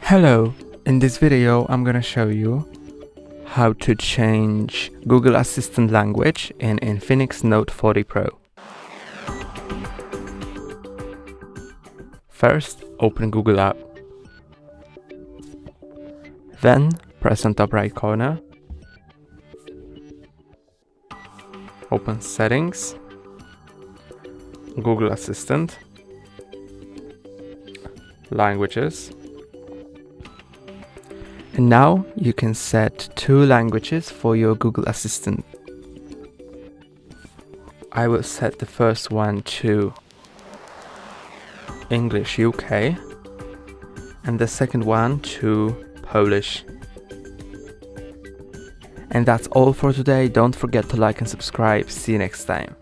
Hello, in this video I'm gonna show you how to change Google Assistant language in Infinix Note 40 Pro. First, open Google app. Then press on top right corner. Open Settings, Google Assistant, Languages. And now you can set 2 languages for your Google Assistant. I will set the first one to English UK and the second one to Polish. And that's all for today. Don't forget to like and subscribe. See you next time.